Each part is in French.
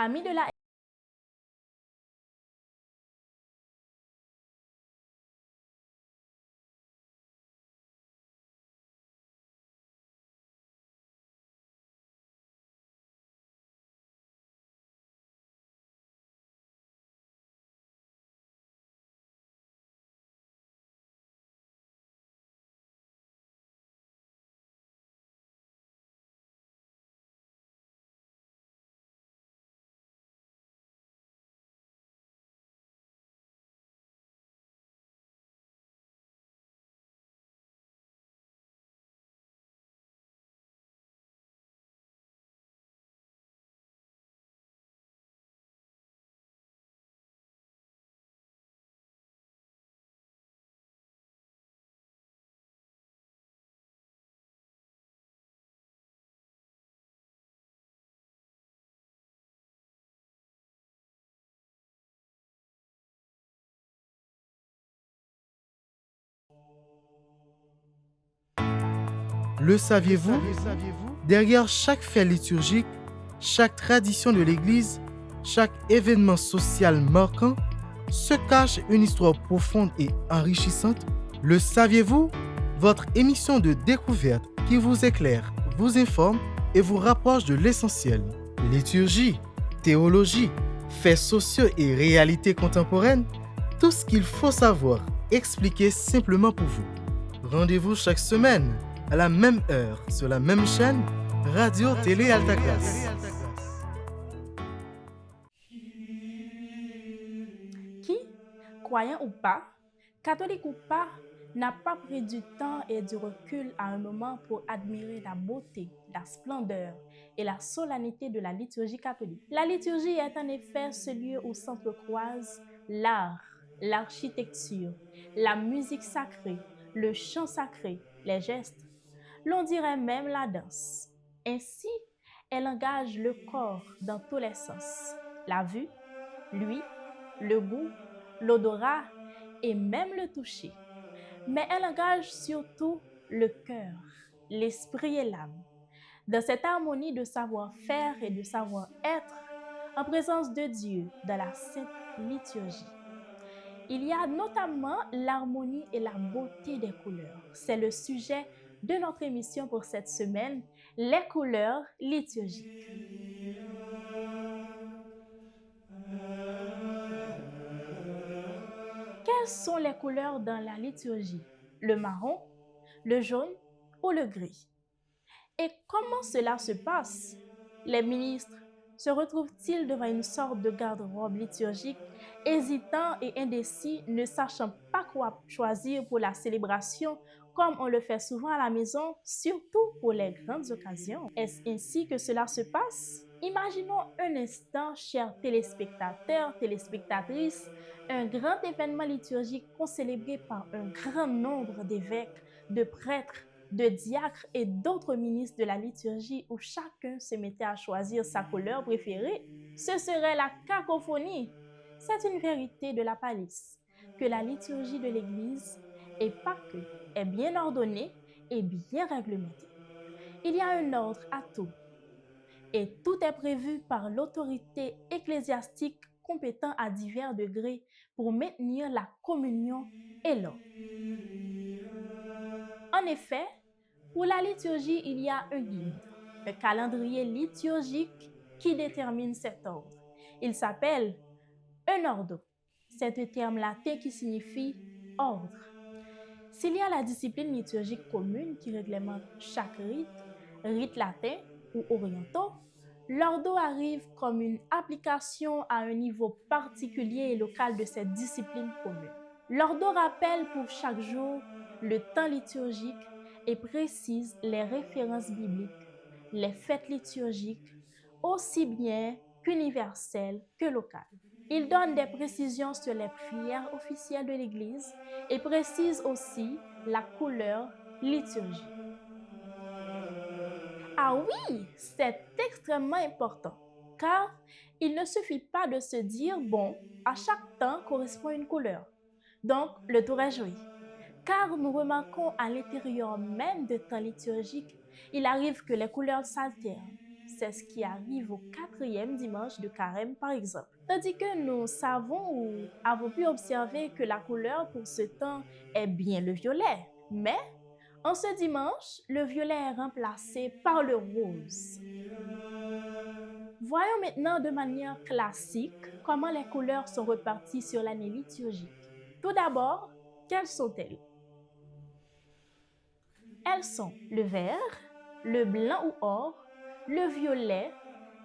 Amis de la Le saviez-vous? Derrière chaque fait liturgique, chaque tradition de l'Église, chaque événement social marquant, se cache une histoire profonde et enrichissante. Le saviez-vous? Votre émission de découverte qui vous éclaire, vous informe et vous rapproche de l'essentiel. Liturgie, théologie, faits sociaux et réalités contemporaines, tout ce qu'il faut savoir, expliqué simplement pour vous. Rendez-vous chaque semaine à la même heure sur la même chaîne Radio Télé Alta Classe. qui, croyant ou pas, catholique ou pas, n'a pas pris du temps et du recul à un moment pour admirer la beauté, la splendeur et la solennité de la liturgie catholique. La liturgie est en effet ce lieu où s'entrecroisent l'art, l'architecture, la musique sacrée, le chant sacré, les gestes, l'on dirait même la danse. Ainsi, elle engage le corps dans tous les sens. La vue, l'ouïe, le goût, l'odorat et même le toucher. Mais elle engage surtout le cœur, l'esprit et l'âme. Dans cette harmonie de savoir-faire et de savoir-être, en présence de Dieu dans la sainte liturgie. Il y a notamment l'harmonie et la beauté des couleurs. C'est le sujet de notre émission pour cette semaine, les couleurs liturgiques. Quelles sont les couleurs dans la liturgie? Le marron, le jaune ou le gris? Et comment cela se passe? Les ministres se retrouvent-ils devant une sorte de garde-robe liturgique, hésitants et indécis, ne sachant pas quoi choisir pour la célébration, comme on le fait souvent à la maison, surtout pour les grandes occasions? Est-ce ainsi que cela se passe? Imaginons un instant, chers téléspectateurs, téléspectatrices, un grand événement liturgique concélébré par un grand nombre d'évêques, de prêtres, de diacres et d'autres ministres de la liturgie où chacun se mettait à choisir sa couleur préférée, ce serait la cacophonie. C'est une vérité de la palisse que la liturgie de l'Église, et pas que, est bien ordonnée et bien réglementée. Il y a un ordre à tout et tout est prévu par l'autorité ecclésiastique compétent à divers degrés pour maintenir la communion et l'ordre. En effet, pour la liturgie, il y a un guide, un calendrier liturgique qui détermine cet ordre. Il s'appelle un ordo. C'est un terme latin qui signifie ordre. S'il y a la discipline liturgique commune qui réglemente chaque rite latin ou orientaux, l'ordo arrive comme une application à un niveau particulier et local de cette discipline commune. L'ordo rappelle pour chaque jour le temps liturgique et précise les références bibliques, les fêtes liturgiques, aussi bien qu'universelles que locales. Il donne des précisions sur les prières officielles de l'Église et précise aussi la couleur liturgique. Ah oui, c'est extrêmement important, car il ne suffit pas de se dire, bon, à chaque temps correspond une couleur. Donc, le tour est joué. Car nous remarquons à l'intérieur même de temps liturgique, il arrive que les couleurs s'alternent, c'est ce qui arrive au 4e dimanche de Carême par exemple. Tandis que nous savons ou avons pu observer que la couleur pour ce temps est bien le violet. Mais en ce dimanche, le violet est remplacé par le rose. Voyons maintenant de manière classique comment les couleurs sont reparties sur l'année liturgique. Tout d'abord, quelles sont-elles? Elles sont le vert, le blanc ou or, le violet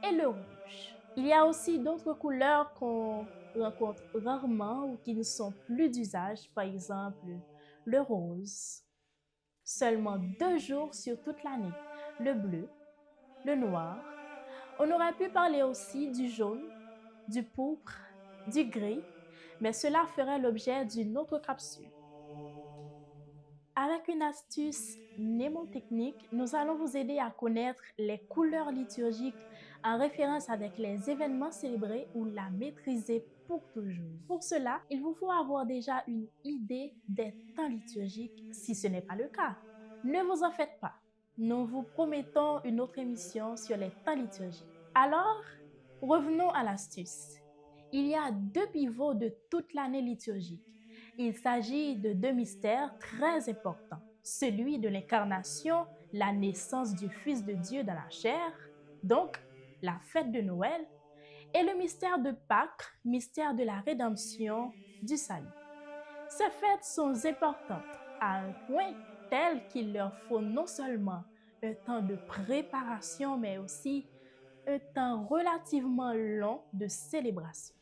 et le rouge. Il y a aussi d'autres couleurs qu'on rencontre rarement ou qui ne sont plus d'usage, par exemple le rose. Seulement 2 jours sur toute l'année, le bleu, le noir. On aurait pu parler aussi du jaune, du pourpre, du gris, mais cela ferait l'objet d'une autre capsule. Avec une astuce mnémotechnique, nous allons vous aider à connaître les couleurs liturgiques en référence avec les événements célébrés ou la maîtriser pour toujours. Pour cela, il vous faut avoir déjà une idée des temps liturgiques si ce n'est pas le cas. Ne vous en faites pas. Nous vous promettons une autre émission sur les temps liturgiques. Alors, revenons à l'astuce. Il y a 2 pivots de toute l'année liturgique. Il s'agit de 2 mystères très importants. Celui de l'incarnation, la naissance du Fils de Dieu dans la chair, donc la fête de Noël, et le mystère de Pâques, mystère de la rédemption, du salut. Ces fêtes sont importantes à un point tel qu'il leur faut non seulement un temps de préparation, mais aussi un temps relativement long de célébration.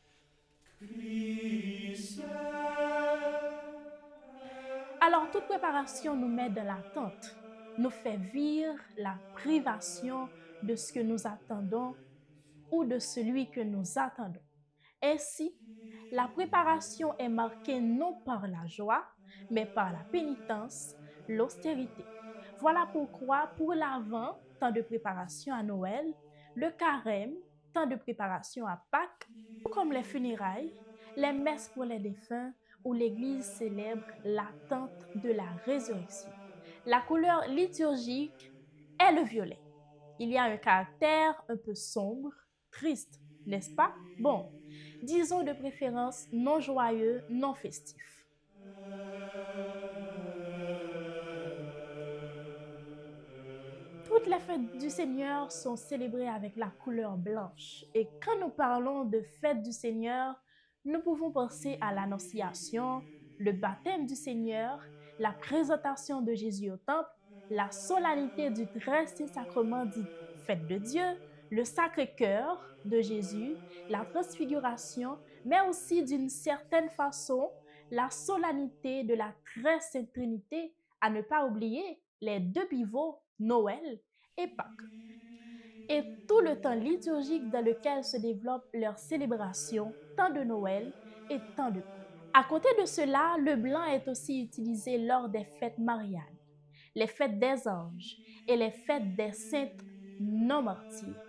Alors, toute préparation nous met dans l'attente, nous fait vivre la privation de ce que nous attendons ou de celui que nous attendons. Ainsi, la préparation est marquée non par la joie, mais par la pénitence, l'austérité. Voilà pourquoi, pour l'Avent, temps de préparation à Noël, le Carême, temps de préparation à Pâques, comme les funérailles, les messes pour les défunts, où l'Église célèbre l'attente de la résurrection. La couleur liturgique est le violet. Il y a un caractère un peu sombre, triste, n'est-ce pas? Bon, disons de préférence non joyeux, non festif. Toutes les fêtes du Seigneur sont célébrées avec la couleur blanche. Et quand nous parlons de fête du Seigneur, nous pouvons penser à l'Annonciation, le baptême du Seigneur, la présentation de Jésus au temple, la solennité du très saint sacrement dit fête de Dieu, le Sacré-Cœur de Jésus, la transfiguration, mais aussi d'une certaine façon la solennité de la très sainte Trinité, à ne pas oublier les 2 pivots, Noël et Pâques. Et tout le temps liturgique dans lequel se développe leur célébration, temps de Noël et temps de Pâques. À côté de cela, le blanc est aussi utilisé lors des fêtes mariales, les fêtes des anges et les fêtes des saintes non martyrs.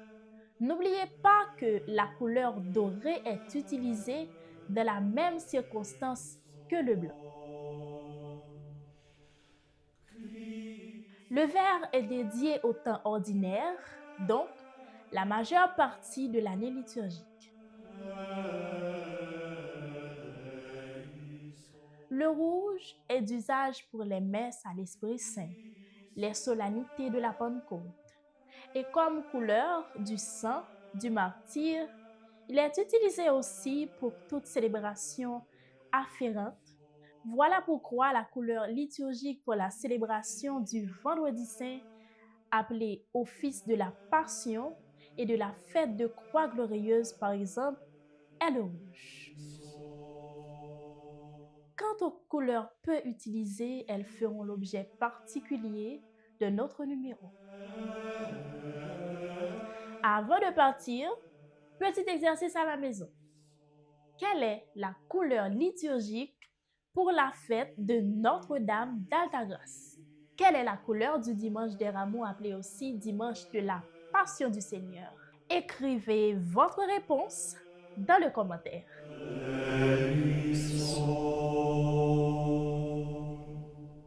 N'oubliez pas que la couleur dorée est utilisée dans la même circonstance que le blanc. Le vert est dédié au temps ordinaire, donc la majeure partie de l'année liturgique. Le rouge est d'usage pour les messes à l'Esprit Saint, les solennités de la Pentecôte. Et comme couleur du sang, du martyr, il est utilisé aussi pour toute célébration afférente. Voilà pourquoi la couleur liturgique pour la célébration du Vendredi Saint, appelée Office de la Passion, et de la fête de Croix glorieuse, par exemple, est le rouge. Quant aux couleurs peu utilisées, elles feront l'objet particulier de notre numéro. Avant de partir, petit exercice à la maison. Quelle est la couleur liturgique pour la fête de Notre-Dame d'Altagrace? Quelle est la couleur du dimanche des Rameaux, appelé aussi dimanche de la Passion du Seigneur? Écrivez votre réponse dans le commentaire.